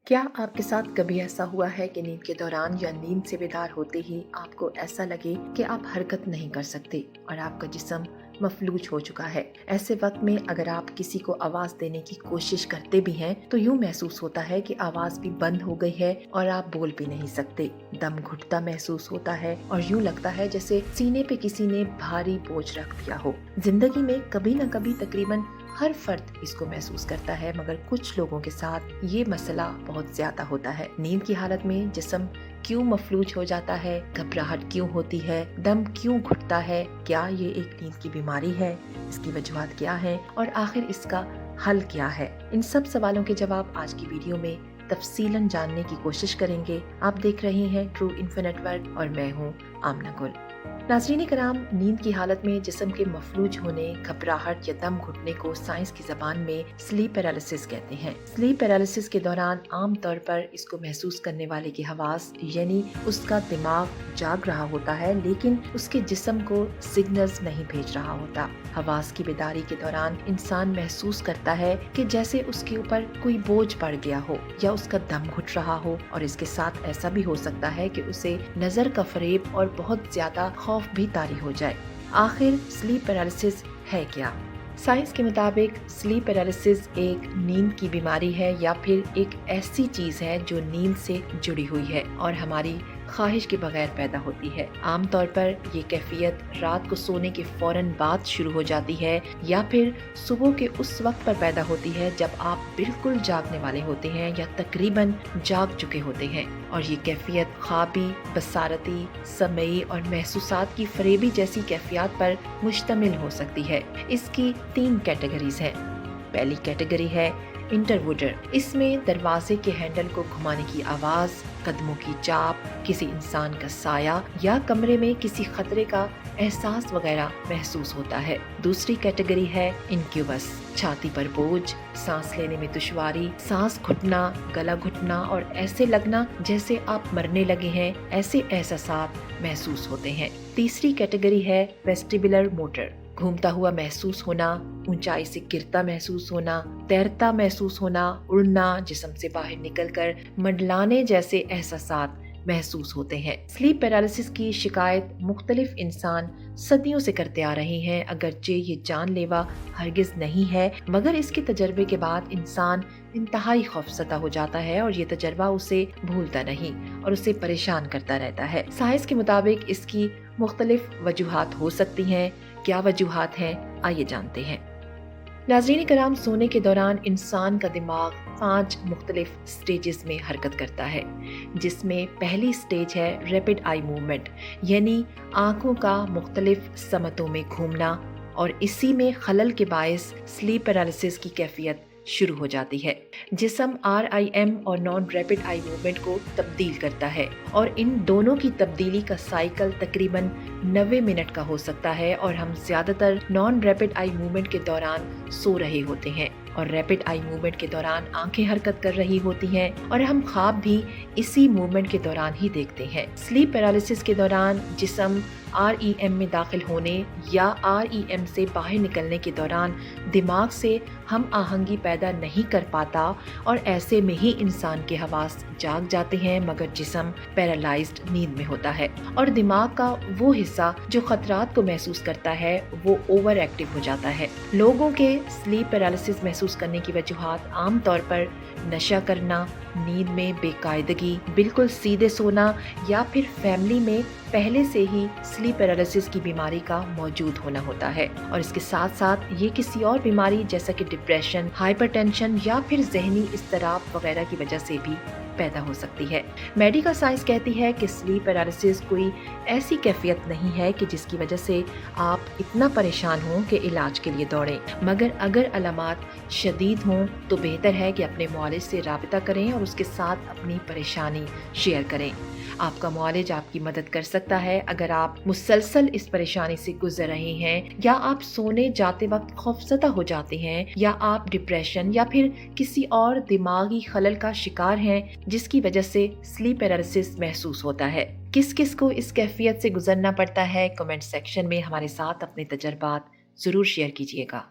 क्या आपके साथ कभी ऐसा हुआ है कि नींद के दौरान या नींद से बेदार होते ही आपको ऐसा लगे कि आप हरकत नहीं कर सकते और आपका जिस्म मफलूज हो चुका है? ऐसे वक्त में अगर आप किसी को आवाज देने की कोशिश करते भी हैं तो यूं महसूस होता है कि आवाज भी बंद हो गई है और आप बोल भी नहीं सकते। दम घुटता महसूस होता है और यूं लगता है जैसे सीने पे किसी ने भारी बोझ रख दिया हो। जिंदगी में कभी न कभी तकरीबन हर फर्द इसको महसूस करता है, मगर कुछ लोगों के साथ ये मसला बहुत ज्यादा होता है। नींद की हालत में जिस्म क्यों मफलूज हो जाता है, घबराहट क्यों होती है, दम क्यों घुटता है, क्या ये एक नींद की बीमारी है, इसकी वजूहात क्या है और आखिर इसका हल क्या है? इन सब सवालों के जवाब आज की वीडियो में तफसीलन जानने की कोशिश करेंगे। आप देख रहे हैं ट्रू इन्फो नेटवर्क और मैं हूँ आमना गुल। नाज़रीन कराम, नींद की हालत में जिस्म के मफलूज होने, घबराहट या दम घुटने को साइंस की जबान में स्लीप पैरालिसिस कहते हैं। स्लीप पैरालिसिस के दौरान आम तौर पर इसको महसूस करने वाले की हवास यानी उसका दिमाग जाग रहा होता है, लेकिन उसके जिस्म को सिग्नल्स नहीं भेज रहा होता। हवास की बेदारी के दौरान इंसान महसूस करता है कि जैसे उसके ऊपर कोई बोझ पड़ गया हो या उसका दम घुट रहा हो, और इसके साथ ऐसा भी हो सकता है कि उसे नजर का फरेब और बहुत ज्यादा खौफ भी तारी हो जाए। आखिर स्लीप पैरालिसिस है क्या? साइंस के मुताबिक स्लीप पैरालिसिस एक नींद की बीमारी है या फिर एक ऐसी चीज है जो नींद से जुड़ी हुई है और हमारी ख्वाहिश के बगैर पैदा होती है। आमतौर पर ये कैफियत रात को सोने के फौरन बाद शुरू हो जाती है या फिर सुबह के उस वक्त पर पैदा होती है जब आप बिल्कुल जागने वाले होते हैं या तकरीबन जाग चुके होते हैं। और ये कैफियत ख्वाबी, बसारती, समई और महसूसात की फरेबी जैसी कैफियत पर मुश्तमिल हो सकती है। इसकी 3 कैटेगरीज हैं। पहली कैटेगरी है इंटरवूडर। इसमें दरवाजे के हैंडल को घुमाने की आवाज, कदमों की चाप, किसी इंसान का साया या कमरे में किसी खतरे का एहसास वगैरह महसूस होता है। दूसरी कैटेगरी है इनक्यूबस। छाती पर बोझ, सांस लेने में दुश्वारी, सांस घुटना, गला घुटना और ऐसे लगना जैसे आप मरने लगे हैं, ऐसे एहसास महसूस होते हैं। तीसरी कैटेगरी है वेस्टिबुलर मोटर। घूमता हुआ महसूस होना, ऊंचाई से गिरता महसूस होना, तैरता महसूस होना, उड़ना, जिस्म से बाहर निकलकर मंडलाने जैसे एहसासात महसूस होते हैं। स्लीप पैरालिसिस की शिकायत मुख्तलिफ इंसान सदियों से करते आ रहे हैं। अगरचे ये जानलेवा हरगिज नहीं है, मगर इसके तजर्बे के बाद इंसान इंतहाई खौफज़दा हो जाता है और ये तजर्बा उसे भूलता नहीं और उसे परेशान करता रहता है। साइंस के मुताबिक इसकी मुख्तलिफ वजूहात हो सकती हैं। क्या वजूहात हैं, आइए जानते हैं। नाज़रीन कराम, सोने के दौरान इंसान का दिमाग 5 मुख्तलिफ स्टेजेस में हरकत करता है, जिसमें पहली स्टेज है रैपिड आई मूवमेंट, यानी आंखों का मुख्तलिफ समतों में घूमना, और इसी में खलल के बायस स्लीप पैरालिसिस की कैफियत शुरू हो जाती है। जिस्म REM और नॉन रैपिड आई मूवमेंट को तब्दील करता है और इन दोनों की तब्दीली का साइकिल तकरीबन 90 मिनट का हो सकता है, और हम ज्यादातर नॉन रैपिड आई मूवमेंट के दौरान सो रहे होते हैं और रैपिड आई मूवमेंट के दौरान आंखें हरकत कर रही होती हैं और हम ख्वाब भी इसी मूवमेंट के दौरान ही देखते हैं। स्लीप पैरालिसिस के दौरान जिस्म REM में दाखिल होने या REM से बाहर निकलने के दौरान दिमाग से हम आहंगी पैदा नहीं कर पाता और ऐसे में ही इंसान के हवास जाग जाते हैं, मगर जिस्म पैरालाइज्ड नींद में होता है और दिमाग का वो हिस्सा जो खतरात को महसूस करता है वो ओवर एक्टिव हो जाता है। लोगों के स्लीप पैरालिसिस महसूस करने की वजूहात आम तौर पर नशा करना, नींद में बेकायदगी, बिल्कुल सीधे सोना या फिर फैमिली में पहले से ही स्लीप पैरालिसिस की बीमारी का मौजूद होना होता है, और इसके साथ साथ ये किसी और बीमारी जैसा कि डिप्रेशन, हाइपरटेंशन या फिर जहनी इज़्तिराब वगैरह की वजह से भी पैदा हो सकती है। मेडिकल साइंस कहती है कि स्लीप पैरालिसिस कोई ऐसी कैफियत नहीं है कि जिसकी वजह से आप इतना परेशान हों कि इलाज के लिए दौड़ें, मगर अगर अलामात शदीद हों तो बेहतर है कि अपने मुआलिज से राबिता करें और उसके साथ अपनी परेशानी शेयर करें। आपका मुआलिज आपकी मदद कर सकता है अगर आप मुसलसल इस परेशानी से गुजर रहे हैं, या आप सोने जाते वक्त खौफज़दा हो जाते हैं, या आप डिप्रेशन या फिर किसी और दिमागी खलल का शिकार हैं जिसकी वजह से स्लीप पैरालिसिस महसूस होता है। किस किस को इस कैफियत से गुजरना पड़ता है, कमेंट सेक्शन में हमारे साथ अपने तजर्बात जरूर शेयर कीजिएगा।